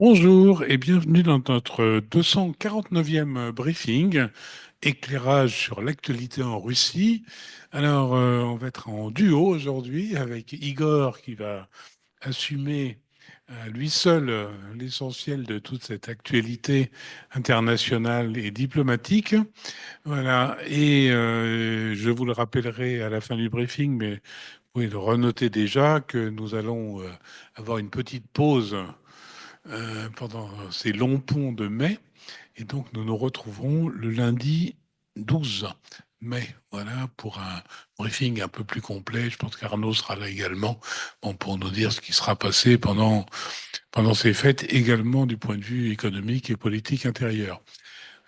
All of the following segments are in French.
Bonjour et bienvenue dans notre 249e briefing, éclairage sur l'actualité en Russie. Alors, on va être en duo aujourd'hui avec Igor qui va assumer lui seul l'essentiel de toute cette actualité internationale et diplomatique. Voilà, et je vous le rappellerai à la fin du briefing, mais vous pouvez le renoter déjà que nous allons avoir une petite pause pendant ces longs ponts de mai. Et donc, nous nous retrouverons le lundi 12 mai, voilà, pour un briefing un peu plus complet. Je pense qu'Arnaud sera là également, bon, pour nous dire ce qui sera passé pendant ces fêtes, également du point de vue économique et politique intérieur.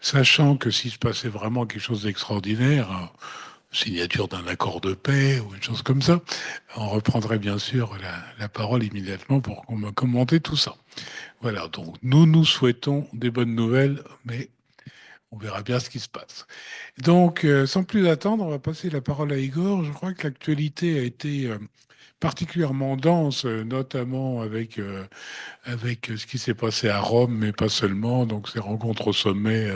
Sachant que s'il se passait vraiment quelque chose d'extraordinaire, signature d'un accord de paix ou une chose comme ça, on reprendrait bien sûr la parole immédiatement pour commenter tout ça. Voilà, donc nous nous souhaitons des bonnes nouvelles, mais on verra bien ce qui se passe. Donc, sans plus attendre, on va passer la parole à Igor. Je crois que l'actualité a été particulièrement dense, notamment avec ce qui s'est passé à Rome, mais pas seulement. Donc, ces rencontres au sommet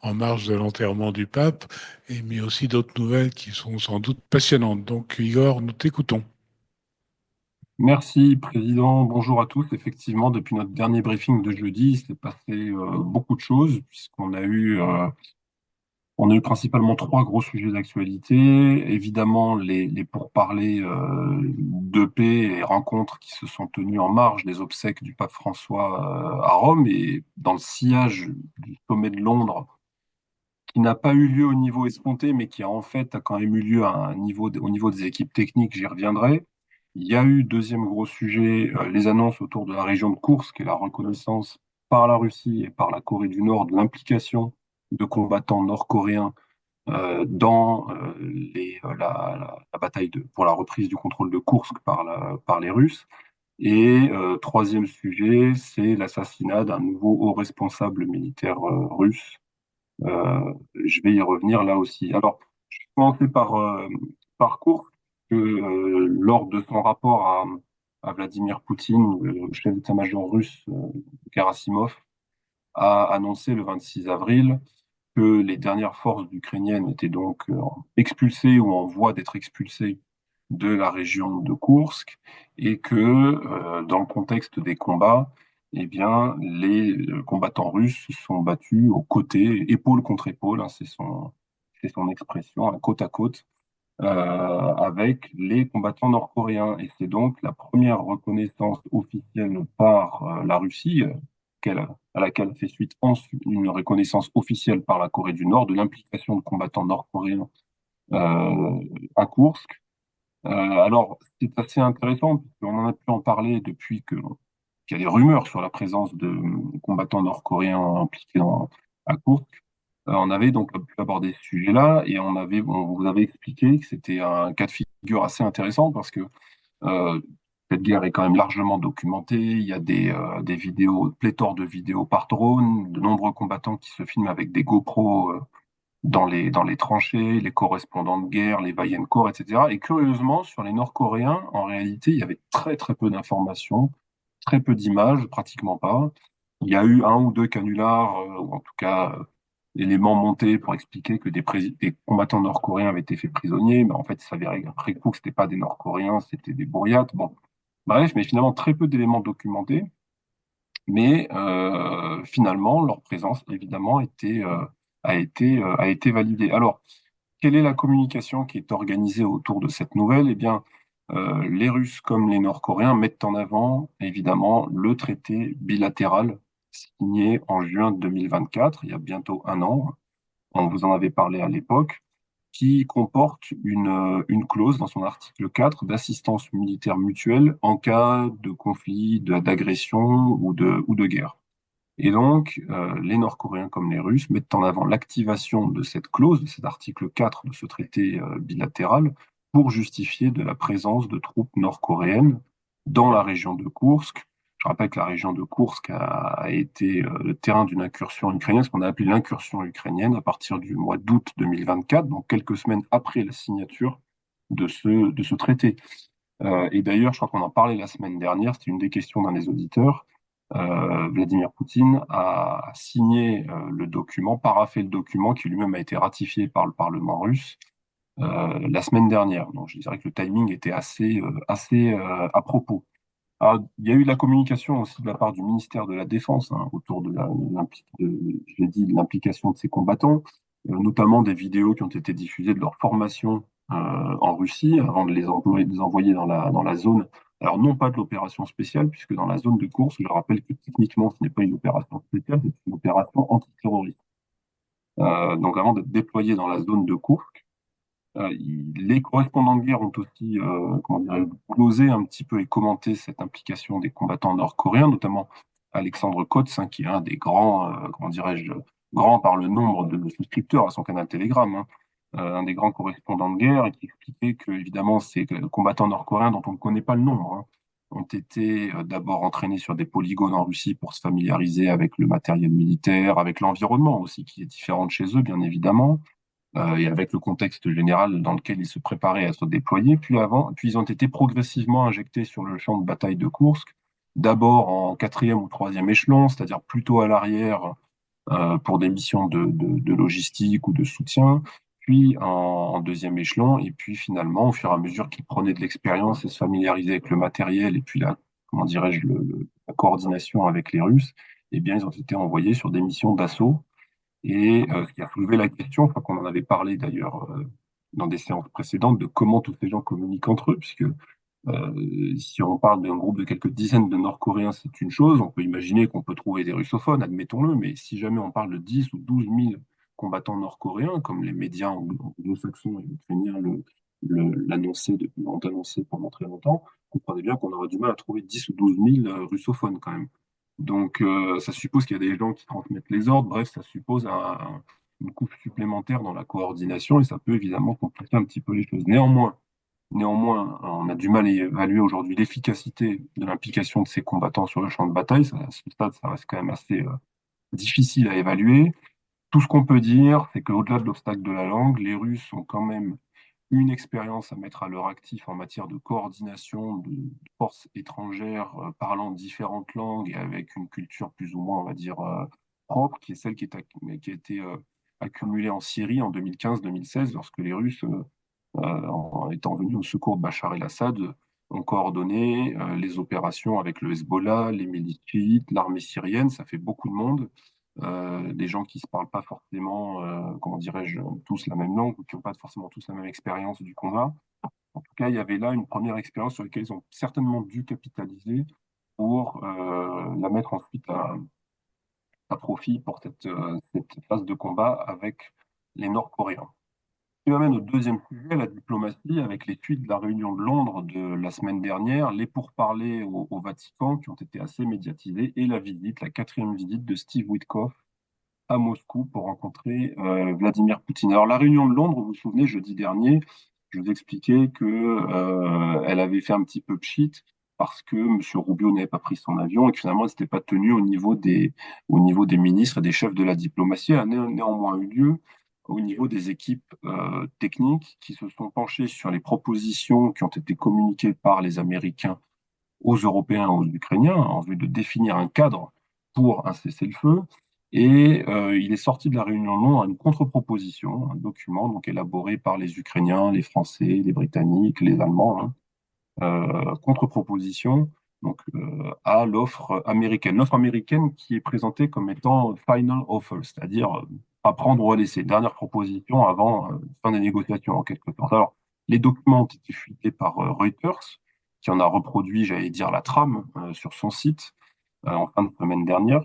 en marge de l'enterrement du pape, et mais aussi d'autres nouvelles qui sont sans doute passionnantes. Donc, Igor, nous t'écoutons. Merci, Président. Bonjour à tous. Effectivement, depuis notre dernier briefing de jeudi, il s'est passé beaucoup de choses, puisqu'on a eu principalement trois gros sujets d'actualité. Évidemment, les pourparlers de paix et rencontres qui se sont tenues en marge des obsèques du pape François à Rome et dans le sillage du sommet de Londres, qui n'a pas eu lieu au niveau escompté, mais qui en fait a quand même eu lieu à un niveau, au niveau des équipes techniques, j'y reviendrai. Il y a eu, deuxième gros sujet, les annonces autour de la région de Koursk et la reconnaissance par la Russie et par la Corée du Nord de l'implication de combattants nord-coréens dans la bataille pour la reprise du contrôle de Koursk par les Russes. Et troisième sujet, c'est l'assassinat d'un nouveau haut responsable militaire russe. Je vais y revenir là aussi. Alors, je vais commencer par Koursk, que lors de son rapport à Vladimir Poutine, le chef d'état-major russe, Gerasimov, a annoncé le 26 avril que les dernières forces ukrainiennes étaient donc expulsées ou en voie d'être expulsées de la région de Koursk et que dans le contexte des combats, eh bien, les combattants russes se sont battus aux côtés, épaule contre épaule, hein, c'est son expression, hein, côte à côte, avec les combattants nord-coréens. Et c'est donc la première reconnaissance officielle par la Russie, à laquelle fait suite ensuite une reconnaissance officielle par la Corée du Nord de l'implication de combattants nord-coréens à Koursk. Alors, c'est assez intéressant, puisqu'on en a pu en parler depuis qu'il y a des rumeurs sur la présence de combattants nord-coréens à Koursk. On avait donc pu aborder ce sujet-là et on vous avait expliqué que c'était un cas de figure assez intéressant parce que euh, cette guerre est quand même largement documentée. Il y a des vidéos, pléthore de vidéos par drone, de nombreux combattants qui se filment avec des GoPro dans les tranchées, les correspondants de guerre, les Wayenkorps, etc. Et curieusement, sur les Nord-Coréens, en réalité, il y avait très très peu d'informations, très peu d'images, pratiquement pas. Il y a eu un ou deux canulars, ou en tout cas éléments montés pour expliquer que des combattants nord-coréens avaient été faits prisonniers, mais en fait, il s'avérait après coup que c'était pas des Nord-Coréens, c'était des bourriates. Bon, bref, mais finalement très peu d'éléments documentés, mais finalement leur présence évidemment a été validée. Alors, quelle est la communication qui est organisée autour de cette nouvelle? Eh bien, les Russes comme les Nord-Coréens mettent en avant évidemment le traité bilatéral signé en juin 2024, il y a bientôt un an. On vous en avait parlé à l'époque, qui comporte une clause dans son article 4 d'assistance militaire mutuelle en cas de conflit, d'agression ou de guerre. Et donc, les Nord-Coréens comme les Russes mettent en avant l'activation de cette clause, de cet article 4 de ce traité bilatéral, pour justifier de la présence de troupes nord-coréennes dans la région de Koursk. Je rappelle que la région de Koursk a été le terrain d'une incursion ukrainienne, ce qu'on a appelé l'incursion ukrainienne, à partir du mois d'août 2024, donc quelques semaines après la signature de ce traité. Et d'ailleurs, je crois qu'on en parlait la semaine dernière, c'était une des questions d'un des auditeurs. Vladimir Poutine a signé le document, paraphé le document qui lui-même a été ratifié par le Parlement russe la semaine dernière. Donc je dirais que le timing était assez à propos. Alors, il y a eu de la communication aussi de la part du ministère de la Défense autour je l'ai dit, de l'implication de ces combattants, notamment des vidéos qui ont été diffusées de leur formation en Russie avant de de les envoyer dans la zone. Alors non pas de l'opération spéciale, puisque dans la zone de course, je rappelle que techniquement ce n'est pas une opération spéciale, c'est une opération antiterroriste. Donc avant d'être déployés dans la zone de course, les correspondants de guerre ont aussi comment dirais-je, glosé un petit peu et commenté cette implication des combattants nord-coréens, notamment Alexandre Kotz, qui est un des grands, comment dirais-je, grand par le nombre de souscripteurs à son canal Telegram, un des grands correspondants de guerre, et qui expliquait que, évidemment, ces combattants nord-coréens, dont on ne connaît pas le nombre, ont été d'abord entraînés sur des polygones en Russie pour se familiariser avec le matériel militaire, avec l'environnement aussi, qui est différent de chez eux, bien évidemment et avec le contexte général dans lequel ils se préparaient à se déployer. Puis ils ont été progressivement injectés sur le champ de bataille de Koursk, d'abord en quatrième ou troisième échelon, c'est-à-dire plutôt à l'arrière pour des missions de logistique ou de soutien, puis en deuxième échelon, et puis finalement, au fur et à mesure qu'ils prenaient de l'expérience et se familiarisaient avec le matériel et puis comment dirais-je, la coordination avec les Russes, eh bien, ils ont été envoyés sur des missions d'assaut et ce qui a soulevé la question, enfin, qu'on en avait parlé d'ailleurs dans des séances précédentes, de comment tous ces gens communiquent entre eux, puisque si on parle d'un groupe de quelques dizaines de Nord-Coréens, c'est une chose, on peut imaginer qu'on peut trouver des russophones, admettons-le, mais si jamais on parle de 10 ou 12 000 combattants nord-coréens, comme les médias anglo-saxons et ukrainiens l'ont annoncé pendant très longtemps, vous comprenez bien qu'on aurait du mal à trouver 10 ou 12 000 russophones quand même. Donc, ça suppose qu'il y a des gens qui transmettent les ordres. Bref, ça suppose une couche supplémentaire dans la coordination et ça peut évidemment compliquer un petit peu les choses. Néanmoins, on a du mal à évaluer aujourd'hui l'efficacité de l'implication de ces combattants sur le champ de bataille. À ce stade, ça reste quand même assez difficile à évaluer. Tout ce qu'on peut dire, c'est qu'au-delà de l'obstacle de la langue, les Russes ont quand même une expérience à mettre à leur actif en matière de coordination de forces étrangères parlant différentes langues et avec une culture plus ou moins, on va dire, propre, qui est celle qui a été accumulée en Syrie en 2015-2016, lorsque les Russes, en étant venus au secours de Bachar el-Assad, ont coordonné les opérations avec le Hezbollah, les milices chiites, l'armée syrienne. Ça fait beaucoup de monde, des gens qui ne se parlent pas forcément, comment dirais-je, tous la même langue ou qui n'ont pas forcément tous la même expérience du combat. En tout cas, il y avait là une première expérience sur laquelle ils ont certainement dû capitaliser pour la mettre ensuite à profit pour cette phase de combat avec les Nord-Coréens. Ce qui m'amène au deuxième sujet, la diplomatie, avec les suites de la réunion de Londres de la semaine dernière, les pourparlers au Vatican qui ont été assez médiatisés et la quatrième visite de Steve Witkoff à Moscou pour rencontrer Vladimir Poutine. Alors la réunion de Londres, vous vous souvenez, jeudi dernier, je vous expliquais que elle avait fait un petit peu pchit parce que M. Rubio n'avait pas pris son avion et que finalement elle s'était pas tenue au niveau des ministres et des chefs de la diplomatie. Elle a néanmoins eu lieu au niveau des équipes techniques qui se sont penchées sur les propositions qui ont été communiquées par les Américains aux Européens, aux Ukrainiens, en vue de définir un cadre pour un cessez-le-feu. Et il est sorti de la réunion de Londres une contre-proposition, un document donc élaboré par les Ukrainiens, les Français, les Britanniques, les Allemands, contre-proposition donc à l'offre américaine. L'offre américaine qui est présentée comme étant final offer, c'est-à-dire à prendre ou à laisser, dernière proposition avant fin des négociations en quelque sorte. Alors, les documents ont été fuités par Reuters, qui en a reproduit, j'allais dire, la trame sur son site en fin de semaine dernière.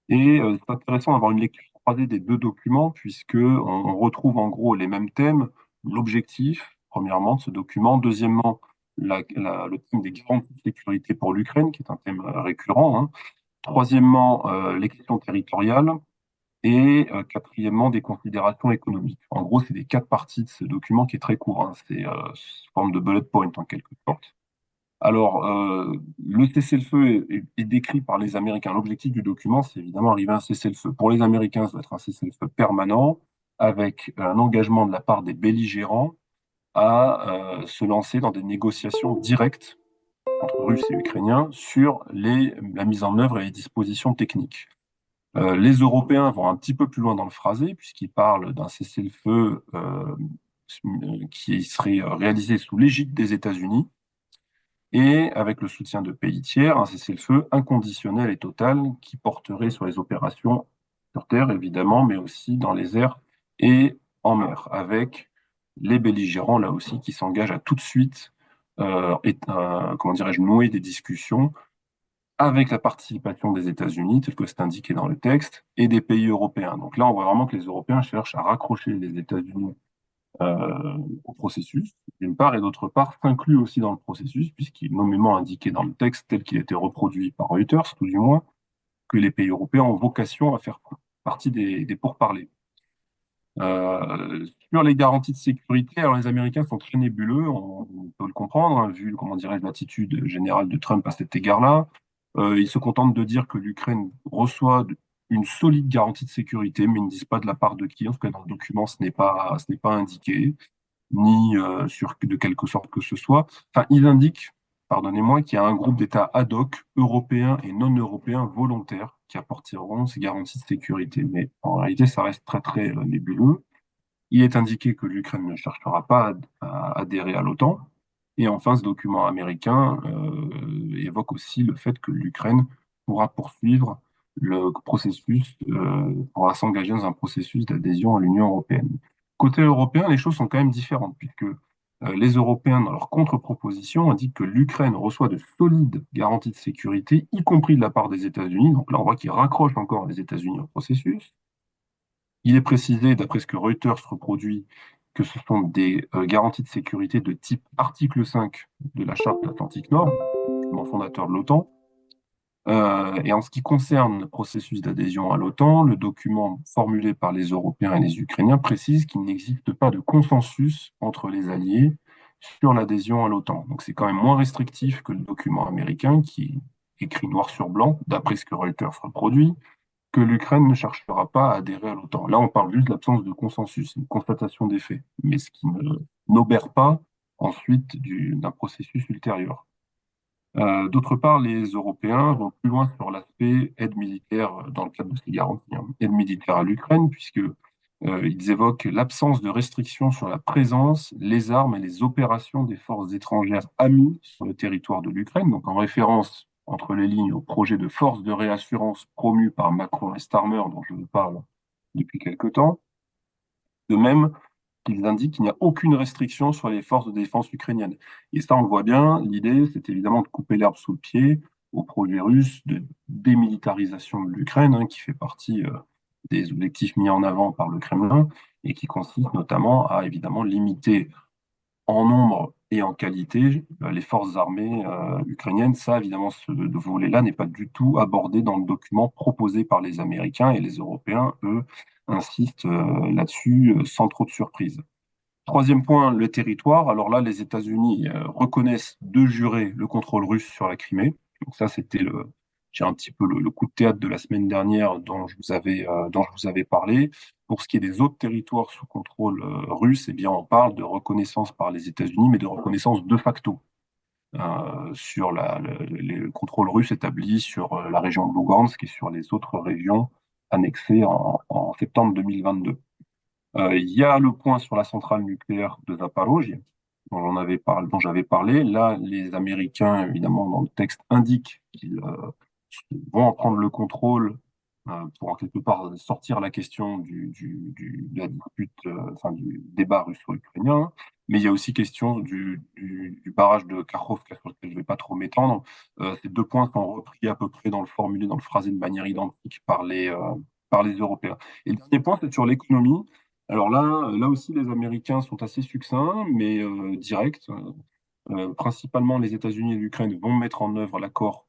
Et c'est intéressant d'avoir une lecture croisée des deux documents, puisque on retrouve en gros les mêmes thèmes, l'objectif, premièrement, de ce document, deuxièmement, le thème des garanties de sécurité pour l'Ukraine, qui est un thème récurrent, troisièmement, les questions territoriales, et quatrièmement, des considérations économiques. En gros, c'est les quatre parties de ce document qui est très court, c'est sous forme de bullet point en quelque sorte. Alors, le cessez-le-feu est décrit par les Américains. L'objectif du document, c'est évidemment arriver à un cessez-le-feu. Pour les Américains, ça doit être un cessez-le-feu permanent, avec un engagement de la part des belligérants à se lancer dans des négociations directes entre Russes et Ukrainiens sur la mise en œuvre et les dispositions techniques. Les Européens vont un petit peu plus loin dans le phrasé, puisqu'ils parlent d'un cessez-le-feu qui serait réalisé sous l'égide des États-Unis et avec le soutien de pays tiers, un cessez-le-feu inconditionnel et total qui porterait sur les opérations sur terre, évidemment, mais aussi dans les airs et en mer, avec les belligérants, là aussi, qui s'engagent à tout de suite, comment dirais-je, nouer des discussions avec la participation des États-Unis, tel que c'est indiqué dans le texte, et des pays européens. Donc là, on voit vraiment que les Européens cherchent à raccrocher les États-Unis au processus, d'une part, et d'autre part, s'inclut aussi dans le processus, puisqu'il est nommément indiqué dans le texte tel qu'il a été reproduit par Reuters, tout du moins, que les pays européens ont vocation à faire partie des pourparlers. Sur les garanties de sécurité, alors les Américains sont très nébuleux, on peut le comprendre, hein, vu, comment dirais-je, l'attitude générale de Trump à cet égard-là. Ils se contentent de dire que l'Ukraine reçoit une solide garantie de sécurité, mais ils ne disent pas de la part de qui. En tout cas, dans le document, ce n'est pas indiqué, ni de quelque sorte que ce soit. Enfin, ils indiquent, pardonnez-moi, qu'il y a un groupe d'États ad hoc, européens et non européens volontaires, qui apporteront ces garanties de sécurité. Mais en réalité, ça reste très, très nébuleux. Il est indiqué que l'Ukraine ne cherchera pas à adhérer à l'OTAN. Et enfin, ce document américain évoque aussi le fait que l'Ukraine pourra poursuivre le processus, pourra s'engager dans un processus d'adhésion à l'Union européenne. Côté européen, les choses sont quand même différentes, puisque les Européens, dans leur contre-proposition, indiquent que l'Ukraine reçoit de solides garanties de sécurité, y compris de la part des États-Unis. Donc là, on voit qu'ils raccrochent encore les États-Unis au processus. Il est précisé, d'après ce que Reuters reproduit, que ce sont des garanties de sécurité de type article 5 de la Charte de l'Atlantique Nord, document fondateur de l'OTAN. Et en ce qui concerne le processus d'adhésion à l'OTAN, le document formulé par les Européens et les Ukrainiens précise qu'il n'existe pas de consensus entre les alliés sur l'adhésion à l'OTAN. Donc c'est quand même moins restrictif que le document américain qui écrit noir sur blanc, d'après ce que Reuters reproduit, que l'Ukraine ne cherchera pas à adhérer à l'OTAN. Là, on parle juste de l'absence de consensus, une constatation des faits, mais ce qui n'obère pas ensuite d'un processus ultérieur. D'autre part, les Européens vont plus loin sur l'aspect aide militaire dans le cadre de ces garanties, hein. Aide militaire à l'Ukraine, puisque ils évoquent l'absence de restrictions sur la présence, les armes et les opérations des forces étrangères amies sur le territoire de l'Ukraine, donc en référence entre les lignes au projet de force de réassurance promu par Macron et Starmer, dont je vous parle depuis quelque temps. De même, qu'ils indiquent qu'il n'y a aucune restriction sur les forces de défense ukrainiennes. Et ça, on le voit bien, l'idée, c'est évidemment de couper l'herbe sous le pied au projet russe de démilitarisation de l'Ukraine, hein, qui fait partie des objectifs mis en avant par le Kremlin et qui consiste notamment à évidemment limiter en nombre et en qualité les forces armées ukrainiennes. Ça, évidemment, ce volet-là n'est pas du tout abordé dans le document proposé par les Américains et les Européens, eux, insistent là-dessus sans trop de surprise. Troisième point, le territoire. Alors là, les États-Unis reconnaissent de juré le contrôle russe sur la Crimée. Donc ça, c'était j'ai un petit peu le coup de théâtre de la semaine dernière dont je vous avais parlé. Pour ce qui est des autres territoires sous contrôle russe, eh bien, on parle de reconnaissance par les États-Unis, mais de reconnaissance de facto sur le contrôle russe établi sur la région de Lugansk et sur les autres régions annexées en septembre 2022. Il y a le point sur la centrale nucléaire de Zaporojye, dont j'avais parlé. Là, les Américains, évidemment, dans le texte, indiquent qu'ils vont en prendre le contrôle pour en quelque part sortir la question de la dispute, enfin du débat russo-ukrainien. Mais il y a aussi question du barrage de Kakhovka sur lequel je ne vais pas trop m'étendre. Ces deux points sont repris à peu près dans le formulé, dans le phrasé de manière identique par les Européens. Et le dernier point, c'est sur l'économie. Alors là aussi, les Américains sont assez succincts, mais directs. Principalement, les États-Unis et l'Ukraine vont mettre en œuvre l'accord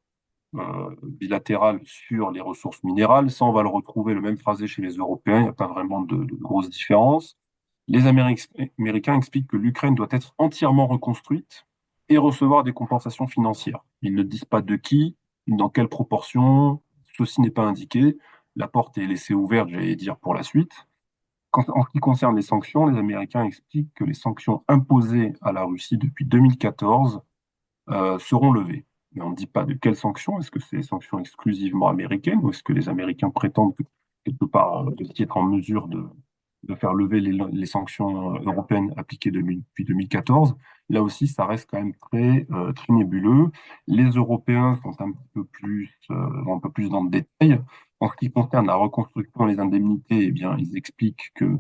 bilatéral sur les ressources minérales. Ça, on va le retrouver, le même phrasé chez les Européens. Il n'y a pas vraiment de grosses différences. Les Américains expliquent que l'Ukraine doit être entièrement reconstruite et recevoir des compensations financières. Ils ne disent pas de qui, dans quelle proportion, ceci n'est pas indiqué. La porte est laissée ouverte, j'allais dire, pour la suite. En ce qui concerne les sanctions, les Américains expliquent que les sanctions imposées à la Russie depuis 2014 seront levées. Mais on ne dit pas de quelles sanctions. Est-ce que c'est des sanctions exclusivement américaines ou est-ce que les Américains prétendent que, quelque part, être en mesure de faire lever les sanctions européennes appliquées depuis 2014? Là aussi, ça reste quand même très nébuleux. Les Européens sont vont un peu plus dans le détail. En ce qui concerne la reconstruction et les indemnités, eh bien, ils expliquent que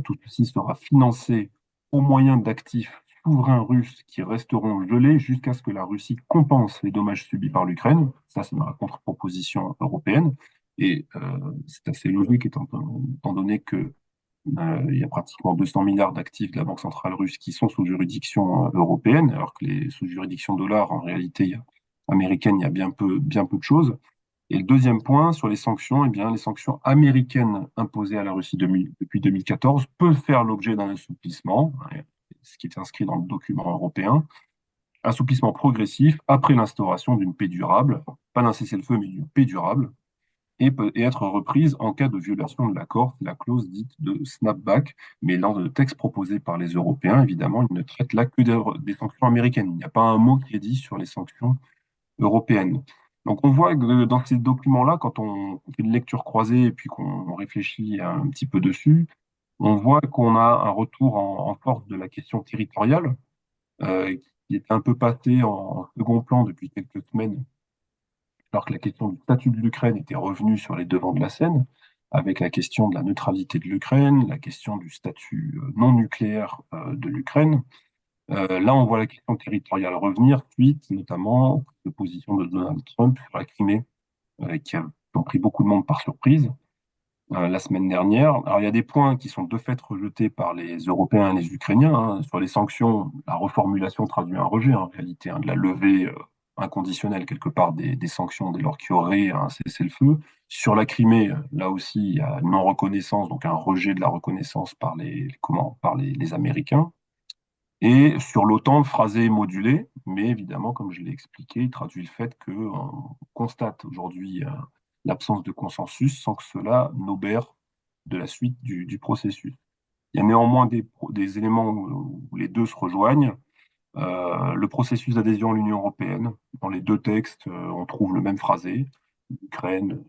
tout ceci sera financé au moyen d'actifs souverains russes qui resteront gelés jusqu'à ce que la Russie compense les dommages subis par l'Ukraine. Ça, c'est dans la contre-proposition européenne. Et c'est assez logique étant donné que il y a pratiquement 200 milliards d'actifs de la Banque centrale russe qui sont sous juridiction européenne, alors que les sous juridiction dollar, en réalité, américaine, il y a bien peu de choses. Et le deuxième point sur les sanctions, eh bien, les sanctions américaines imposées à la Russie depuis 2014 peuvent faire l'objet d'un assouplissement, hein, ce qui est inscrit dans le document européen, assouplissement progressif après l'instauration d'une paix durable, pas d'un cessez-le-feu, mais d'une paix durable, et être reprise en cas de violation de l'accord, la clause dite de snapback. Mais dans le texte proposé par les Européens, évidemment, il ne traite là que des sanctions américaines. Il n'y a pas un mot qui est dit sur les sanctions européenne. Donc on voit que dans ces documents-là, quand on fait une lecture croisée et puis qu'on réfléchit un petit peu dessus, on voit qu'on a un retour en force de la question territoriale, qui est un peu passée en second plan depuis quelques semaines, alors que la question du statut de l'Ukraine était revenue sur les devants de la scène, avec la question de la neutralité de l'Ukraine, la question du statut non nucléaire de l'Ukraine. Là, on voit la question territoriale revenir, suite notamment de position de Donald Trump sur la Crimée, qui ont pris beaucoup de monde par surprise la semaine dernière. Alors, il y a des points qui sont de fait rejetés par les Européens et les Ukrainiens, hein. Sur les sanctions, la reformulation traduit un rejet, en réalité, hein, de la levée inconditionnelle, quelque part, des sanctions dès lors qu'il y aurait un cessez-le-feu. Sur la Crimée, là aussi, il y a une non-reconnaissance, donc un rejet de la reconnaissance par les Américains. Et sur l'OTAN, phrasé et modulé, mais évidemment, comme je l'ai expliqué, il traduit le fait qu'on constate aujourd'hui l'absence de consensus sans que cela n'obère de la suite du processus. Il y a néanmoins des éléments où les deux se rejoignent. Le processus d'adhésion à l'Union européenne, dans les deux textes, on trouve le même phrasé. L'Ukraine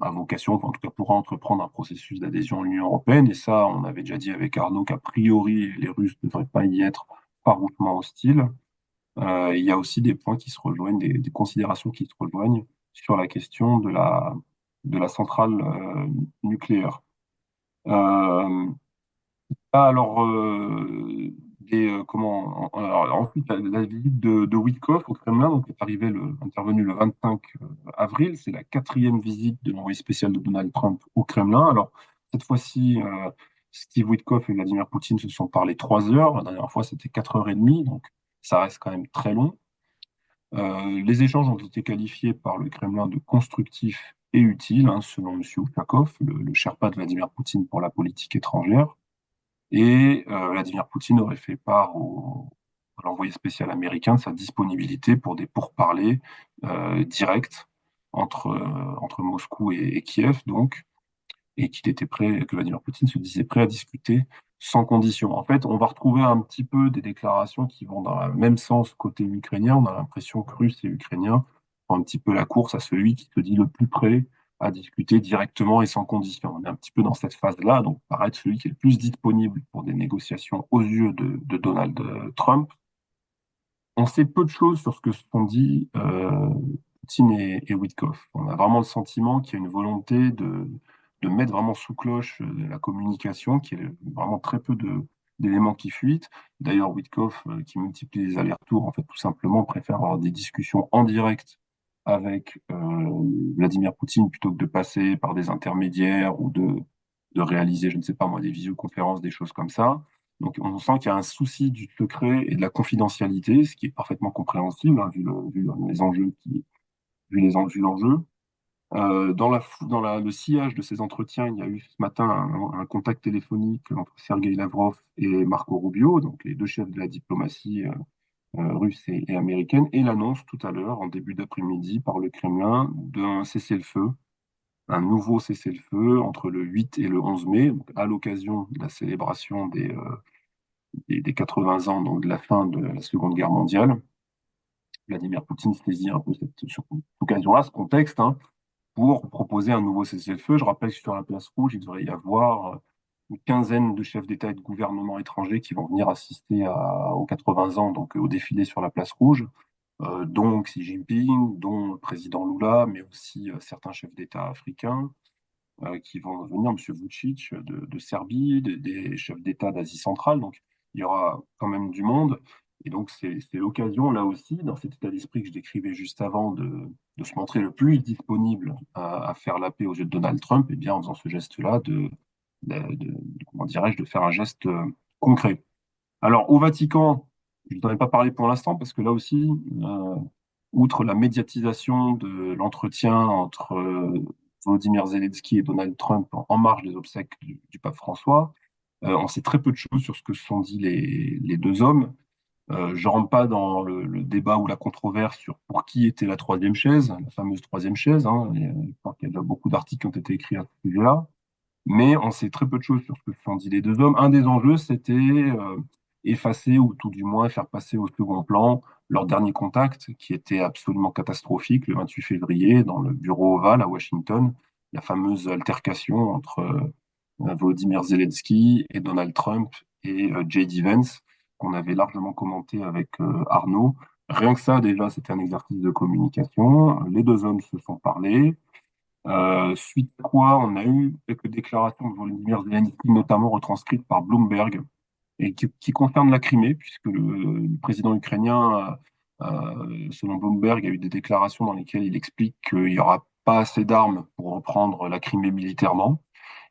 a vocation, enfin, en tout cas pourra entreprendre un processus d'adhésion à l'Union européenne. Et ça, on avait déjà dit avec Arnaud qu'a priori, les Russes ne devraient pas y être farouchement hostiles. Il y a aussi des points qui se rejoignent, des considérations qui se rejoignent sur la question de la centrale nucléaire. Euh, alors, alors, ensuite, la visite de Witkoff au Kremlin, donc, est intervenue le 25 avril. C'est la quatrième visite de l'envoyé spécial de Donald Trump au Kremlin. Alors, cette fois-ci, Steve Witkoff et Vladimir Poutine se sont parlé 3 heures. La dernière fois, c'était 4 heures et demie, donc ça reste quand même très long. Les échanges ont été qualifiés par le Kremlin de constructifs et utiles, hein, selon M. Ushakov, le Sherpa de Vladimir Poutine pour la politique étrangère. Et Vladimir Poutine aurait fait part à l'envoyé spécial américain de sa disponibilité pour des pourparlers directs entre Moscou et Kiev, donc, et que Vladimir Poutine se disait prêt à discuter sans condition. En fait, on va retrouver un petit peu des déclarations qui vont dans le même sens côté ukrainien. On a l'impression que Russes et Ukrainiens font un petit peu la course à celui qui se dit le plus prêt à discuter directement et sans condition. On est un petit peu dans cette phase-là, donc paraît celui qui est le plus disponible pour des négociations aux yeux de Donald Trump. On sait peu de choses sur ce que se sont dit Poutine et Witkoff. On a vraiment le sentiment qu'il y a une volonté de mettre vraiment sous cloche la communication, qui est vraiment très peu d'éléments qui fuitent. D'ailleurs, Witkoff, qui multiplie les allers-retours, en fait, tout simplement, préfère avoir des discussions en direct avec Vladimir Poutine plutôt que de passer par des intermédiaires ou de réaliser, je ne sais pas moi, des visioconférences, des choses comme ça. Donc on sent qu'il y a un souci du secret et de la confidentialité, ce qui est parfaitement compréhensible, hein, vu les enjeux vu l'enjeu. Le sillage de ces entretiens, il y a eu ce matin un contact téléphonique entre Sergei Lavrov et Marco Rubio, donc les deux chefs de la diplomatie russe et américaine, et l'annonce tout à l'heure, en début d'après-midi, par le Kremlin, d'un cessez-le-feu, un nouveau cessez-le-feu entre le 8 et le 11 mai, donc à l'occasion de la célébration des 80 ans donc de la fin de la Seconde Guerre mondiale. Vladimir Poutine saisit un peu cette occasion-là, ce contexte, hein, pour proposer un nouveau cessez-le-feu. Je rappelle que sur la place rouge, il devrait y avoir une quinzaine de chefs d'État et de gouvernement étrangers qui vont venir assister aux 80 ans, donc au défilé sur la place rouge, dont Xi Jinping, dont le président Lula, mais aussi certains chefs d'État africains qui vont venir, M. Vučić de Serbie, des chefs d'État d'Asie centrale. Donc, il y aura quand même du monde. Et donc, c'est l'occasion, là aussi, dans cet état d'esprit que je décrivais juste avant, de se montrer le plus disponible à faire la paix aux yeux de Donald Trump, et bien en faisant ce geste-là, comment dirais-je, de faire un geste concret. Alors, au Vatican, je n'en ai pas parlé pour l'instant, parce que là aussi, outre la médiatisation de l'entretien entre Volodymyr Zelensky et Donald Trump en marge des obsèques du pape François, on sait très peu de choses sur ce que se sont dit les deux hommes. Je ne rentre pas dans le débat ou la controverse sur pour qui était la troisième chaise, la fameuse troisième chaise, hein. Je crois qu'il y a déjà beaucoup d'articles qui ont été écrits à ce sujet-là, mais on sait très peu de choses sur ce que se sont dit les deux hommes. Un des enjeux, c'était effacer ou tout du moins faire passer au second plan leur dernier contact, qui était absolument catastrophique, le 28 février, dans le bureau ovale à Washington, la fameuse altercation entre Volodymyr Zelensky et Donald Trump et J.D. Vance, qu'on avait largement commenté avec Arnaud. Rien que ça, déjà, c'était un exercice de communication. Les deux hommes se sont parlé. Suite à quoi, on a eu quelques déclarations de Volodymyr Zelensky, notamment retranscrites par Bloomberg, et qui concernent la Crimée, puisque le président ukrainien, selon Bloomberg, a eu des déclarations dans lesquelles il explique qu'il n'y aura pas assez d'armes pour reprendre la Crimée militairement,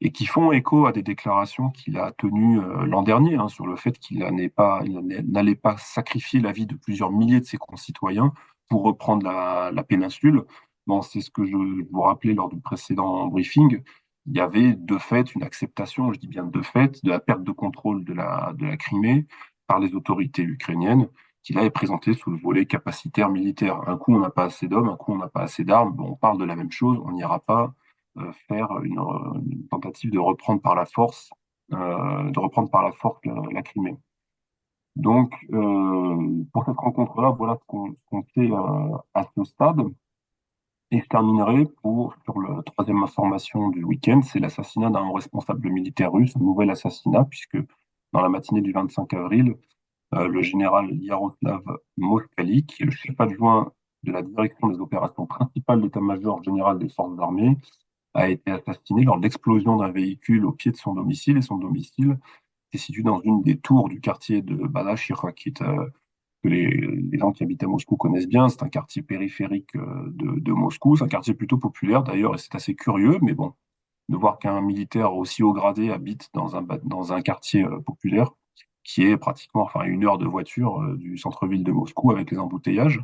et qui font écho à des déclarations qu'il a tenues l'an dernier, hein, sur le fait qu'il n'allait pas sacrifier la vie de plusieurs milliers de ses concitoyens pour reprendre la péninsule. Bon, c'est ce que je vous rappelais lors du précédent briefing. Il y avait de fait une acceptation, je dis bien de fait, de la perte de contrôle de la Crimée par les autorités ukrainiennes, qui là est présentée sous le volet capacitaire militaire. Un coup, on n'a pas assez d'hommes, un coup, on n'a pas assez d'armes. Bon, on parle de la même chose, on n'ira pas faire une tentative de reprendre par la force la Crimée. Donc, pour cette rencontre-là, voilà ce qu'on sait à ce stade. Et je terminerai sur la troisième information du week-end, c'est l'assassinat d'un responsable militaire russe, un nouvel assassinat, puisque dans la matinée du 25 avril, le général Yaroslav Moskali, qui est le chef adjoint de la direction des opérations principales d'état-major général des forces armées, a été assassiné lors de l'explosion d'un véhicule au pied de son domicile, et son domicile est situé dans une des tours du quartier de Balashikha, que les gens qui habitent à Moscou connaissent bien. C'est un quartier périphérique de Moscou. C'est un quartier plutôt populaire d'ailleurs, et c'est assez curieux, mais bon, de voir qu'un militaire aussi haut gradé habite dans un quartier populaire qui est pratiquement enfin, à 1 heure de voiture du centre-ville de Moscou avec les embouteillages.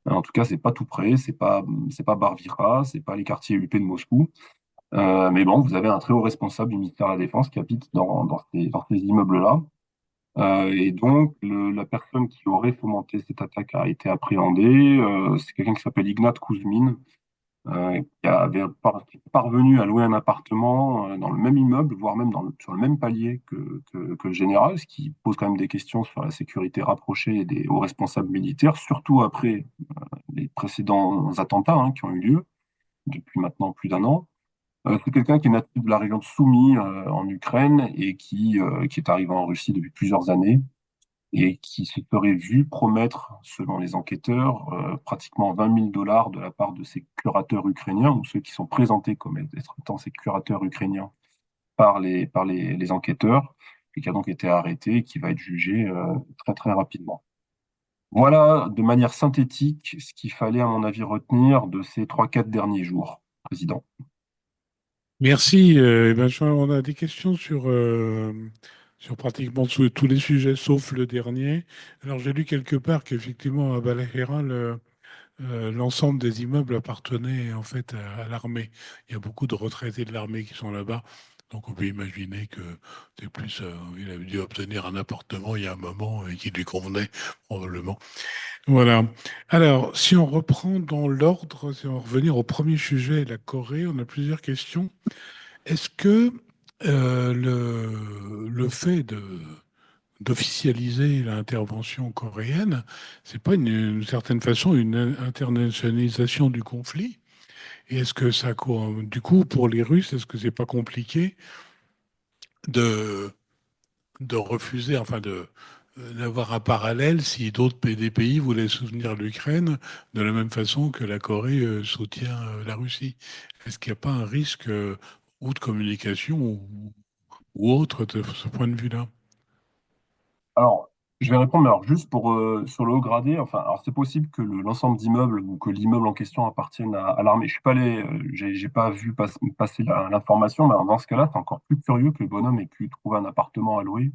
En tout cas, c'est pas tout près, c'est pas Barvira, c'est pas les quartiers huppés de Moscou. Mais bon, vous avez un très haut responsable du ministère de la Défense qui habite dans ces immeubles-là. Et donc, la personne qui aurait fomenté cette attaque a été appréhendée. C'est quelqu'un qui s'appelle Ignat Kouzmine, qui est parvenu à louer un appartement dans le même immeuble, voire même sur le même palier que le général, ce qui pose quand même des questions sur la sécurité rapprochée des hauts responsables militaires, surtout après les précédents attentats qui ont eu lieu depuis maintenant plus d'un an. C'est quelqu'un qui est natif de la région de Soumy en Ukraine et qui est arrivé en Russie depuis plusieurs années et qui se serait vu promettre, selon les enquêteurs, pratiquement 20 000 dollars de la part de ses curateurs ukrainiens, ou ceux qui sont présentés comme étant ces curateurs ukrainiens par les enquêteurs, et qui a donc été arrêté et qui va être jugé très très rapidement. Voilà, de manière synthétique, ce qu'il fallait, à mon avis, retenir de ces 3-4 derniers jours, Président. Merci. Eh ben, on a des questions sur pratiquement tous les sujets, sauf le dernier. Alors, j'ai lu quelque part qu'effectivement, à Balaguerra, l'ensemble des immeubles appartenaient en fait à l'armée. Il y a beaucoup de retraités de l'armée qui sont là-bas. Donc, on peut imaginer que c'est plus, il a dû obtenir un appartement il y a un moment et qui lui convenait probablement. Voilà. Alors, si on reprend dans l'ordre, si on va revenir au premier sujet, la Corée, on a plusieurs questions. Est-ce que le fait d'officialiser l'intervention coréenne, c'est pas une certaine façon une internationalisation du conflit? Et est-ce que ça, du coup, pour les Russes, est-ce que c'est pas compliqué de, de refuser, enfin d'avoir un parallèle si des pays voulaient soutenir l'Ukraine de la même façon que la Corée soutient la Russie? Est-ce qu'il n'y a pas un risque ou de communication ou autre de ce point de vue-là? Alors, je vais répondre, mais alors juste pour sur le haut gradé, enfin, alors c'est possible que l'ensemble d'immeubles ou que l'immeuble en question appartienne à l'armée. Je suis pas allé, j'ai pas vu passer l'information, mais alors dans ce cas-là, c'est encore plus curieux que le bonhomme ait pu trouver un appartement à louer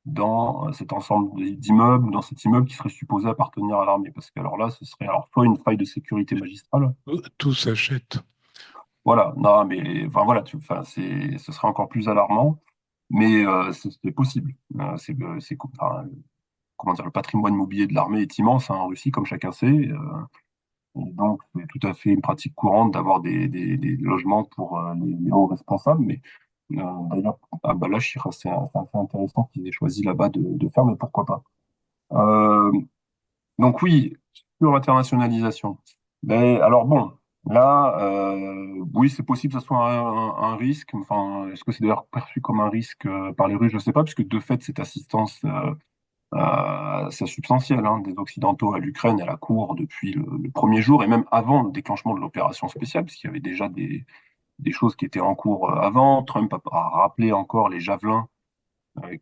dans cet ensemble d'immeubles, dans cet immeuble qui serait supposé appartenir à l'armée. Parce que alors là, ce serait alors soit une faille de sécurité magistrale. Tout s'achète. Voilà, non, mais enfin voilà, enfin, ce serait encore plus alarmant, mais c'est possible. Enfin, comment dire, le patrimoine immobilier de l'armée est immense hein, en Russie, comme chacun sait. Et donc, c'est tout à fait une pratique courante d'avoir des logements pour les hauts responsables. Mais d'ailleurs, à Balachir, c'est assez intéressant qu'ils aient choisi là-bas de faire, mais pourquoi pas. Euh, donc oui, sur l'internationalisation. Ben, alors bon, là, oui, c'est possible que ce soit un risque. Enfin, est-ce que c'est d'ailleurs perçu comme un risque par les Russes? Je ne sais pas, puisque de fait, cette assistance c'est substantiel hein, des Occidentaux à l'Ukraine, elle court depuis le premier jour et même avant le déclenchement de l'opération spéciale, puisqu'il y avait déjà des choses qui étaient en cours avant. Trump a rappelé encore les javelins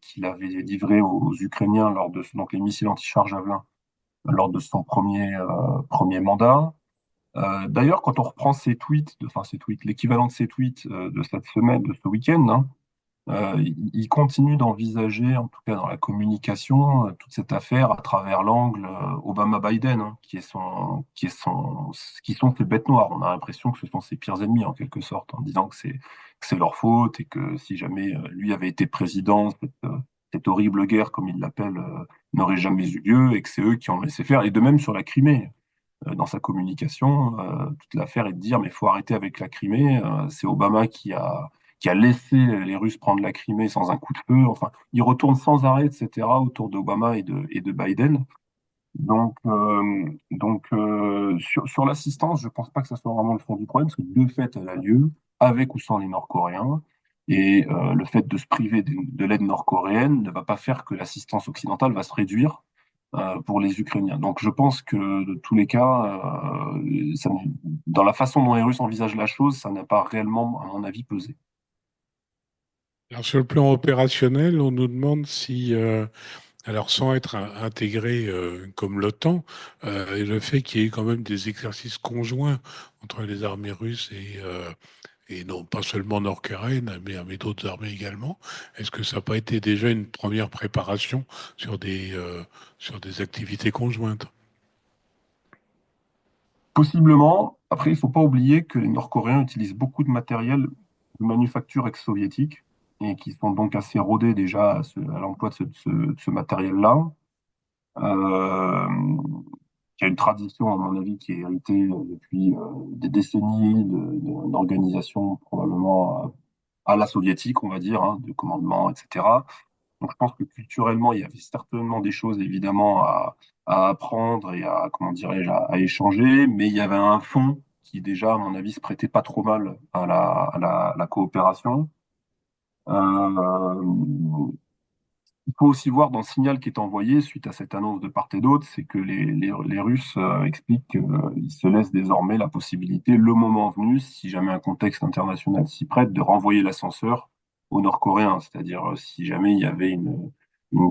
qu'il avait livrés aux Ukrainiens donc les missiles anti-char javelin lors de son premier mandat. D'ailleurs, quand on reprend enfin ces tweets, l'équivalent de ces tweets de cette semaine, de ce week-end, hein, il continue d'envisager, en tout cas dans la communication, toute cette affaire à travers l'angle Obama-Biden, hein, qui sont ces bêtes noires. On a l'impression que ce sont ses pires ennemis en quelque sorte, en disant que c'est leur faute et que si jamais lui avait été président, cette horrible guerre, comme il l'appelle, n'aurait jamais eu lieu et que c'est eux qui ont laissé faire. Et de même sur la Crimée dans sa communication, toute l'affaire est de dire mais il faut arrêter avec la Crimée. C'est Obama qui a laissé les Russes prendre la Crimée sans un coup de feu. Enfin, il retourne sans arrêt, etc., autour d'Obama et de Biden. Sur l'assistance, je pense pas que ça soit vraiment le fond du problème, parce que de fait, elle a lieu avec ou sans les Nord-Coréens. Et le fait de se priver de l'aide nord-coréenne ne va pas faire que l'assistance occidentale va se réduire pour les Ukrainiens. Donc je pense que de tous les cas, dans la façon dont les Russes envisagent la chose, ça n'a pas réellement, à mon avis, pesé. Alors, sur le plan opérationnel, on nous demande si, alors sans être intégré comme l'OTAN, et le fait qu'il y ait quand même des exercices conjoints entre les armées russes et non pas seulement nord-coréennes, mais d'autres armées également, est-ce que ça n'a pas été déjà une première préparation sur des activités conjointes? Possiblement. Après, il faut pas oublier que les Nord-Coréens utilisent beaucoup de matériel de manufacture ex-soviétique et qui sont donc assez rodés déjà à l'emploi de ce matériel-là. Euh, il y a une tradition, à mon avis, qui est héritée depuis des décennies d'organisation probablement à la soviétique, on va dire, hein, de commandement, etc. Donc je pense que culturellement, il y avait certainement des choses évidemment à apprendre et à, comment dirais-je, à échanger, mais il y avait un fond qui déjà, à mon avis, se prêtait pas trop mal à la coopération. Euh, il faut aussi voir dans le signal qui est envoyé suite à cette annonce de part et d'autre, c'est que les Russes expliquent qu'ils se laissent désormais la possibilité, le moment venu, si jamais un contexte international s'y prête, de renvoyer l'ascenseur aux Nord-Coréens. C'est-à-dire, si jamais il y avait une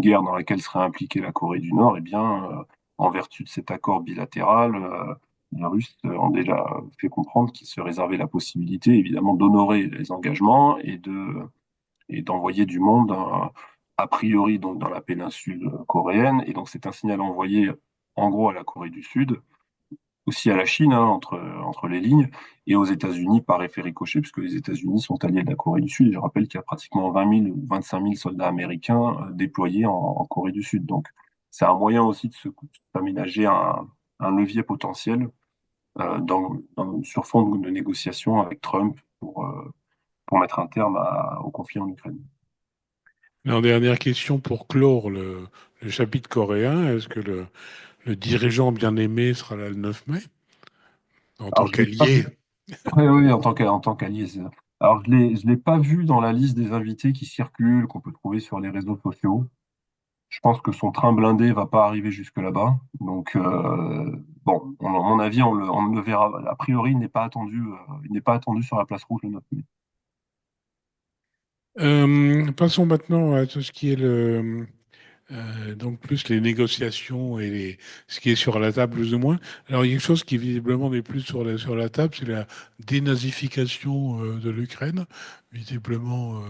guerre dans laquelle serait impliquée la Corée du Nord, eh bien, en vertu de cet accord bilatéral, les Russes ont déjà fait comprendre qu'ils se réservaient la possibilité, évidemment, d'honorer les engagements et d'envoyer du monde a priori donc dans la péninsule coréenne. Et donc c'est un signal envoyé en gros à la Corée du Sud, aussi à la Chine, hein, entre les lignes, et aux États-Unis par effet ricochet, puisque les États-Unis sont alliés de la Corée du Sud. Et je rappelle qu'il y a pratiquement 20 000 ou 25 000 soldats américains déployés en Corée du Sud. Donc c'est un moyen aussi de s'aménager un levier potentiel sur fond de négociations avec Trump pour mettre un terme au conflit en Ukraine. Alors, dernière question pour clore le chapitre coréen. Est-ce que le dirigeant bien aimé sera là le 9 mai en Alors, tant je l'ai pas qu'allié? vu. Oui, oui, en tant qu'allié, c'est ça. Alors, je l'ai pas vu dans la liste des invités qui circulent, qu'on peut trouver sur les réseaux sociaux. Je pense que son train blindé va pas arriver jusque là-bas. Donc, bon, à mon avis, on le verra. A priori, il n'est pas attendu sur la place rouge le 9 mai. Passons maintenant à tout ce qui est donc plus les négociations et ce qui est sur la table plus ou moins. Alors il y a quelque chose qui visiblement n'est plus sur la table, c'est la dénazification de l'Ukraine. Visiblement,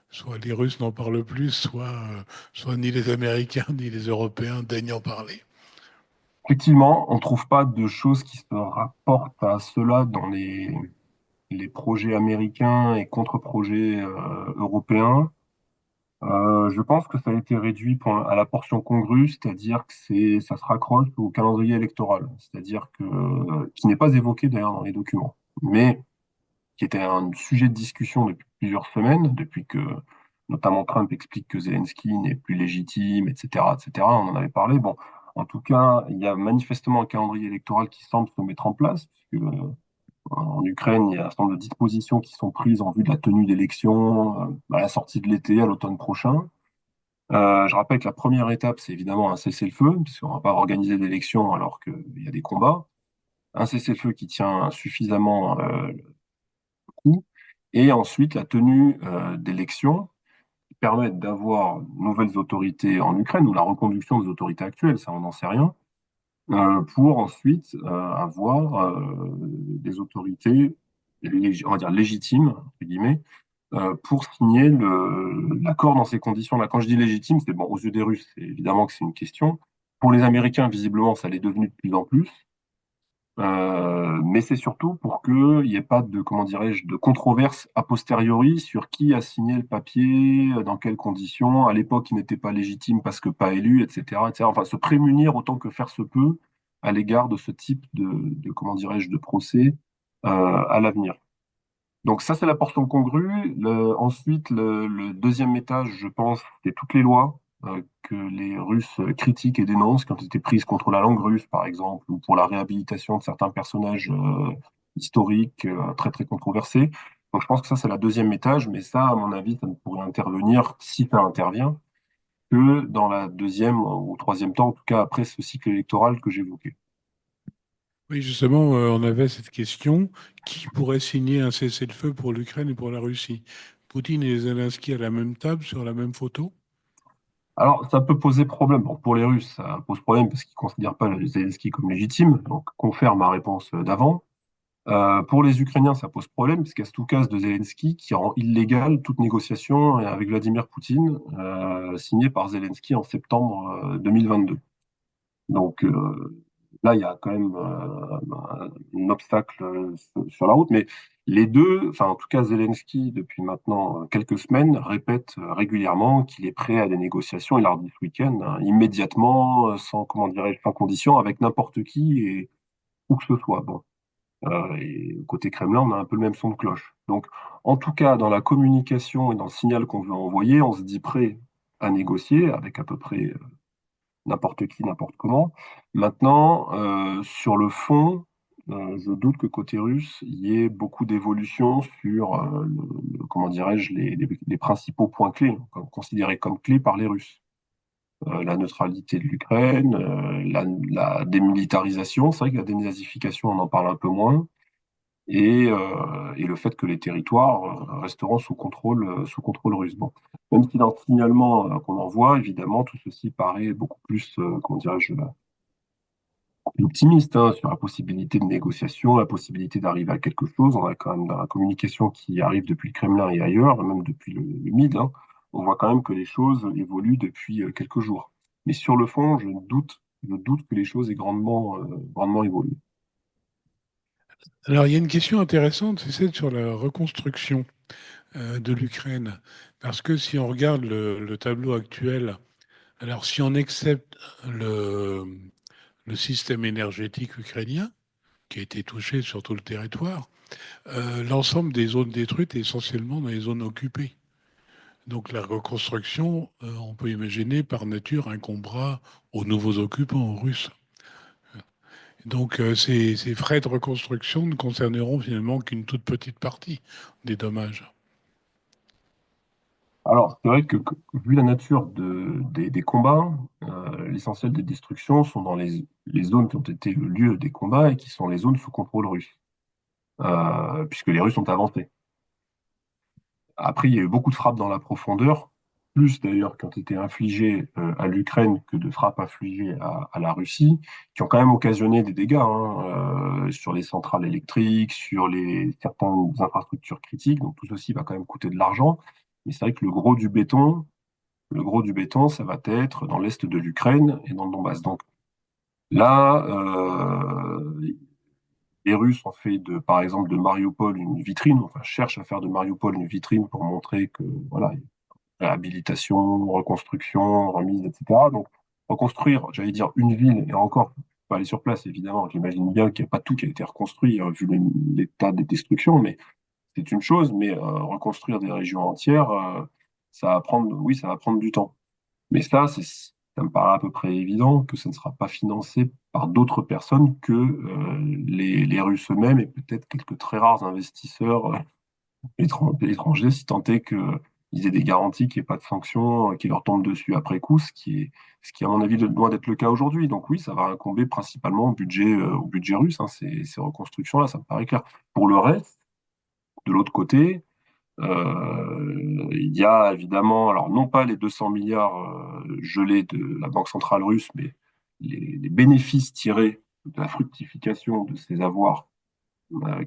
soit les Russes n'en parlent plus, soit ni les Américains ni les Européens daignent en parler. Effectivement, on trouve pas de choses qui se rapportent à cela dans les projets américains et contre-projets européens. Je pense que ça a été réduit à la portion congrue, c'est-à-dire que ça se raccroche au calendrier électoral, c'est-à-dire que, qui n'est pas évoqué d'ailleurs dans les documents, mais qui était un sujet de discussion depuis plusieurs semaines, depuis que notamment Trump explique que Zelensky n'est plus légitime, etc., etc. On en avait parlé. Bon, en tout cas, il y a manifestement un calendrier électoral qui semble se mettre en place, puisque en Ukraine, il y a un certain nombre de dispositions qui sont prises en vue de la tenue d'élections à la sortie de l'été, à l'automne prochain. Je rappelle que la première étape, c'est évidemment un cessez-le-feu, puisqu'on ne va pas organiser d'élections alors qu'il y a des combats. Un cessez-le-feu qui tient suffisamment le coup, et ensuite la tenue d'élections qui permettent d'avoir de nouvelles autorités en Ukraine, ou la reconduction des autorités actuelles, ça on n'en sait rien, pour ensuite avoir des autorités, on va dire légitimes, entre guillemets, pour signer l'accord dans ces conditions-là. Quand je dis légitime, c'est bon, aux yeux des Russes, c'est évidemment que c'est une question. Pour les Américains, visiblement, ça l'est devenu de plus en plus. Mais c'est surtout pour qu'il n'y ait pas de, comment dirais-je, de controverse a posteriori sur qui a signé le papier, dans quelles conditions. À l'époque, il n'était pas légitime parce que pas élu, etc., etc. Enfin, se prémunir autant que faire se peut à l'égard de ce type comment dirais-je, de procès à l'avenir. Donc ça, c'est la portion congrue. Ensuite, le deuxième étage, je pense, c'est toutes les lois que les Russes critiquent et dénoncent, qui ont été prises contre la langue russe, par exemple, ou pour la réhabilitation de certains personnages historiques très, très controversés. Donc je pense que ça, c'est la deuxième étage, mais ça, à mon avis, ça ne pourrait intervenir, si ça intervient, que dans la deuxième ou troisième temps, en tout cas après ce cycle électoral que j'évoquais. Oui, justement, on avait cette question. Qui pourrait signer un cessez-le-feu pour l'Ukraine et pour la Russie? Poutine et Zelensky à la même table, sur la même photo? Alors, ça peut poser problème. Bon, pour les Russes, ça pose problème parce qu'ils ne considèrent pas Zelensky comme légitime, donc confère ma réponse d'avant. Pour les Ukrainiens, ça pose problème parce qu'il y a ce oukase de Zelensky qui rend illégale toute négociation avec Vladimir Poutine, signée par Zelensky en septembre 2022. Donc là, il y a quand même un obstacle sur la route. Mais les deux, enfin en tout cas Zelensky, depuis maintenant quelques semaines, répète régulièrement qu'il est prêt à des négociations, il l'a redit ce week-end, hein, immédiatement, sans, comment dirais-je, sans condition, avec n'importe qui et où que ce soit. Bon. Et côté Kremlin, on a un peu le même son de cloche. Donc, en tout cas, dans la communication et dans le signal qu'on veut envoyer, on se dit prêt à négocier avec à peu près n'importe qui, n'importe comment. Maintenant, sur le fond, je doute que côté russe, il y ait beaucoup d'évolution sur, comment dirais-je, les principaux points clés, considérés comme clés par les Russes. La neutralité de l'Ukraine, la démilitarisation, c'est vrai que la dénazification, on en parle un peu moins, et le fait que les territoires resteront sous contrôle russe. Bon. Même si dans le signalement qu'on envoie, évidemment, tout ceci paraît beaucoup plus, comment dirais-je, optimiste hein, sur la possibilité de négociation, la possibilité d'arriver à quelque chose. On a quand même dans la communication qui arrive depuis le Kremlin et ailleurs, même depuis le MID, hein, on voit quand même que les choses évoluent depuis quelques jours. Mais sur le fond, je doute que les choses aient grandement évolué. Alors, il y a une question intéressante, c'est celle sur la reconstruction de l'Ukraine. Parce que si on regarde le tableau actuel, alors si on accepte le, le système énergétique ukrainien, qui a été touché sur tout le territoire, l'ensemble des zones détruites est essentiellement dans les zones occupées. Donc la reconstruction, on peut imaginer, par nature, incombera aux nouveaux occupants russes. Donc ces frais de reconstruction ne concerneront finalement qu'une toute petite partie des dommages. Alors, c'est vrai vu la nature des combats, l'essentiel des destructions sont dans les zones qui ont été le lieu des combats et qui sont les zones sous contrôle russe, puisque les Russes ont avancé. Après, il y a eu beaucoup de frappes dans la profondeur, plus d'ailleurs qui ont été infligées à l'Ukraine que de frappes infligées à la Russie, qui ont quand même occasionné des dégâts hein, sur les centrales électriques, sur certaines infrastructures critiques. Donc tout ceci va quand même coûter de l'argent. Mais c'est vrai que le gros du béton, ça va être dans l'est de l'Ukraine et dans le Donbass. Donc là, les Russes ont fait par exemple, de Mariupol une vitrine, enfin cherchent à faire de Mariupol une vitrine pour montrer que voilà, réhabilitation, reconstruction, remise, etc. Donc, reconstruire, j'allais dire une ville, et encore, je peux pas aller sur place, évidemment, j'imagine bien qu'il n'y a pas tout qui a été reconstruit, vu l'état des destructions, mais c'est une chose, mais reconstruire des régions entières, oui, ça va prendre du temps. Mais ça me paraît à peu près évident que ça ne sera pas financé par d'autres personnes que les Russes eux-mêmes et peut-être quelques très rares investisseurs étrangers, si tant est qu'ils aient des garanties, qu'il n'y ait pas de sanctions qui leur tombent dessus après coup, ce qui à mon avis, loin d'être le cas aujourd'hui. Donc oui, ça va incomber principalement au budget russe, hein, ces reconstructions-là, ça me paraît clair. Pour le reste, de l'autre côté, il y a évidemment, alors non pas les 200 milliards gelés de la Banque centrale russe, mais les bénéfices tirés de la fructification de ces avoirs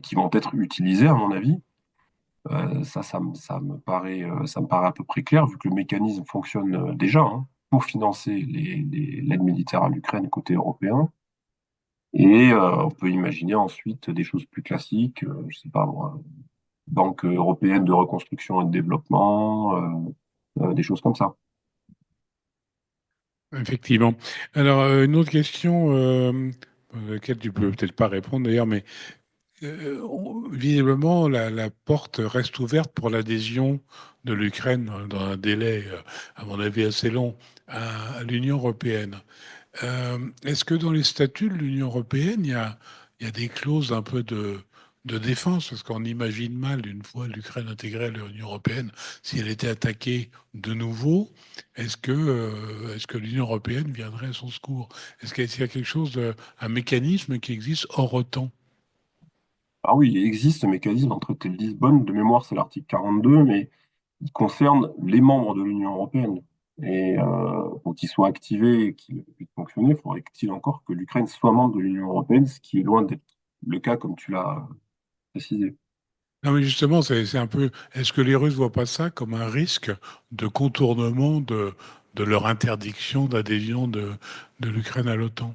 qui vont être utilisés, à mon avis. Ça me paraît à peu près clair, vu que le mécanisme fonctionne déjà hein, pour financer l'aide militaire à l'Ukraine côté européen. Et on peut imaginer ensuite des choses plus classiques, je sais pas moi, Banque européenne de reconstruction et de développement, des choses comme ça. Effectivement. Alors, une autre question à laquelle tu peux peut-être pas répondre d'ailleurs, mais visiblement, la porte reste ouverte pour l'adhésion de l'Ukraine dans un délai, à mon avis, assez long à l'Union européenne. Est-ce que dans les statuts de l'Union européenne, il y a des clauses un peu de défense? Parce qu'on imagine mal, une fois l'Ukraine intégrée à l'Union européenne, si elle était attaquée de nouveau, est-ce que l'Union européenne viendrait à son secours? Est-ce qu'il y a quelque chose un mécanisme qui existe hors OTAN? Ah oui, il existe ce mécanisme entre traité de Lisbonne, de mémoire c'est l'article 42, mais il concerne les membres de l'Union européenne. Et pour qu'il soit activé et qu'il puisse fonctionner, il faudrait-il encore que l'Ukraine soit membre de l'Union européenne, ce qui est loin d'être le cas comme tu l'as précisé. Non, mais justement, c'est un peu. Est-ce que les Russes voient pas ça comme un risque de contournement de leur interdiction d'adhésion de l'Ukraine à l'OTAN?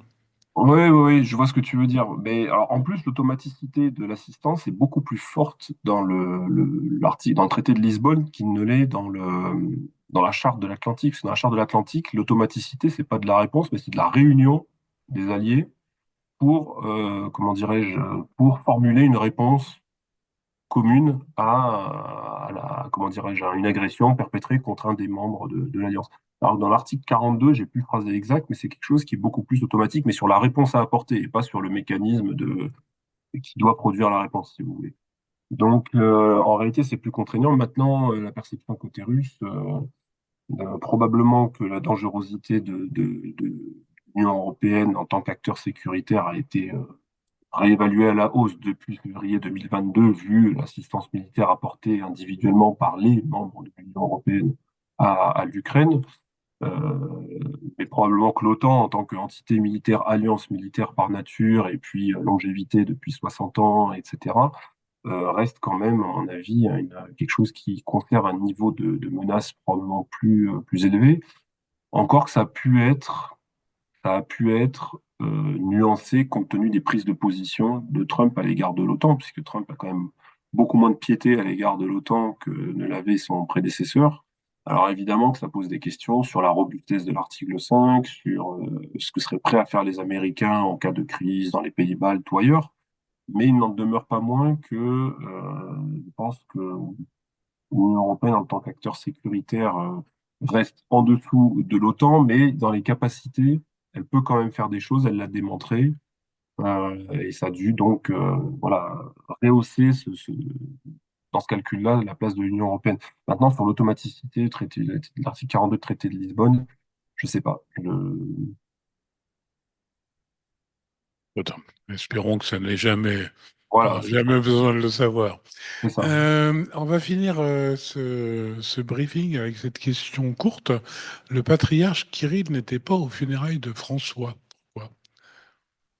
Oui, oui, oui, je vois ce que tu veux dire. Mais alors, en plus, l'automaticité de l'assistance est beaucoup plus forte dans le traité de Lisbonne qu'il ne l'est dans la charte de l'Atlantique. Parce que dans la charte de l'Atlantique, l'automaticité, c'est pas de la réponse, mais c'est de la réunion des alliés pour, comment dirais-je, pour formuler une réponse commune comment dirais-je, à une agression perpétrée contre un des membres de l'Alliance. Alors, dans l'article 42, j'ai plus le phrasé exact, mais c'est quelque chose qui est beaucoup plus automatique, mais sur la réponse à apporter et pas sur le mécanisme qui doit produire la réponse, si vous voulez. Donc, en réalité, c'est plus contraignant. Maintenant, la perception côté russe, probablement que la dangerosité de l'Union européenne en tant qu'acteur sécuritaire a été réévalué à la hausse depuis février 2022, vu l'assistance militaire apportée individuellement par les membres de l'Union européenne à l'Ukraine. Mais probablement que l'OTAN, en tant qu'entité militaire, alliance militaire par nature, et puis longévité depuis 60 ans, etc., reste quand même, à mon avis, quelque chose qui conserve un niveau de menace probablement plus élevé. Encore que ça a pu être nuancé compte tenu des prises de position de Trump à l'égard de l'OTAN, puisque Trump a quand même beaucoup moins de piété à l'égard de l'OTAN que ne l'avait son prédécesseur. Alors évidemment que ça pose des questions sur la robustesse de l'article 5, sur ce que seraient prêts à faire les Américains en cas de crise dans les pays baltes ou ailleurs, mais il n'en demeure pas moins que je pense que l'Union européenne en tant qu'acteur sécuritaire reste en dessous de l'OTAN, mais dans les capacités, elle peut quand même faire des choses, elle l'a démontré, et ça a dû donc voilà, rehausser dans ce calcul-là la place de l'Union européenne. Maintenant, sur l'automaticité du l'article 42 du traité de Lisbonne, je sais pas. Autant. Espérons que ça n'ait jamais, Voilà, enfin, c'est ça. jamais besoin de le savoir. C'est ça. On va finir ce briefing avec cette question courte. Le patriarche Kirill n'était pas aux funérailles de François. Pourquoi?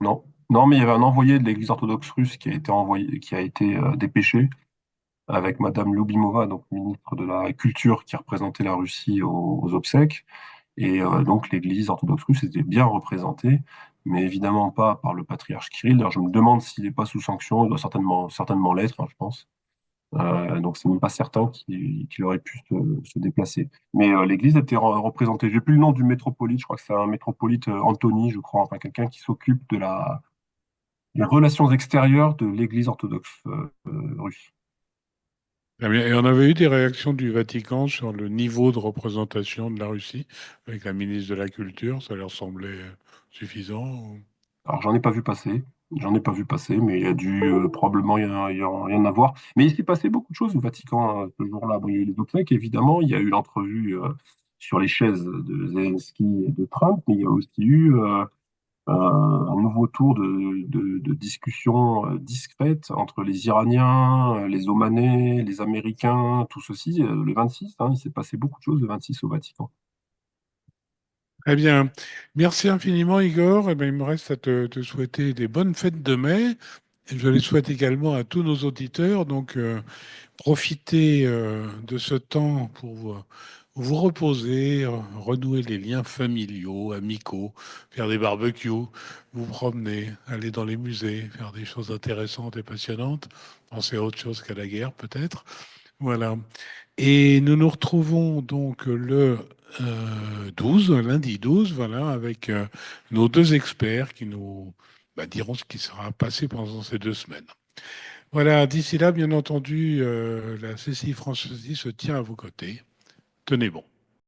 Non. Non, mais il y avait un envoyé de l'Église orthodoxe russe qui a été envoyé, qui a été dépêché avec Madame Lubimova, donc ministre de la Culture, qui représentait la Russie aux obsèques. Et donc l'Église orthodoxe russe était bien représentée, mais évidemment pas par le patriarche Kirill. Alors je me demande s'il n'est pas sous sanction, il doit certainement l'être, hein, je pense. Donc c'est même pas certain qu'il aurait pu se déplacer. Mais l'Église était représentée. J'ai plus le nom du métropolite, je crois que c'est un métropolite Anthony, je crois, enfin quelqu'un qui s'occupe de des relations extérieures de l'Église orthodoxe russe. Très bien. Et on avait eu des réactions du Vatican sur le niveau de représentation de la Russie avec la ministre de la Culture. Ça leur semblait suffisant. Alors, j'en ai pas vu passer, mais il y a dû probablement y en avoir. Mais il s'est passé beaucoup de choses au Vatican ce jour-là. Bon, il y a eu les obsèques, évidemment, il y a eu l'entrevue sur les chaises de Zelensky et de Trump, mais il y a aussi eu un nouveau tour de discussion discrète entre les Iraniens, les Omanais, les Américains, tout ceci, le 26, hein, il s'est passé beaucoup de choses le 26 au Vatican. Très bien. Merci infiniment, Igor. Eh bien, il me reste à te souhaiter des bonnes fêtes de mai. Et je les souhaite également à tous nos auditeurs. Donc, profitez de ce temps pour vous reposer, renouer les liens familiaux, amicaux, faire des barbecues, vous promener, aller dans les musées, faire des choses intéressantes et passionnantes. Penser à autre chose qu'à la guerre, peut-être. Voilà. Et nous nous retrouvons donc le 12, lundi 12, voilà, avec nos deux experts qui nous diront ce qui sera passé pendant ces 2 semaines. Voilà, d'ici là, bien entendu, la CCI Françaisie se tient à vos côtés. Tenez bon.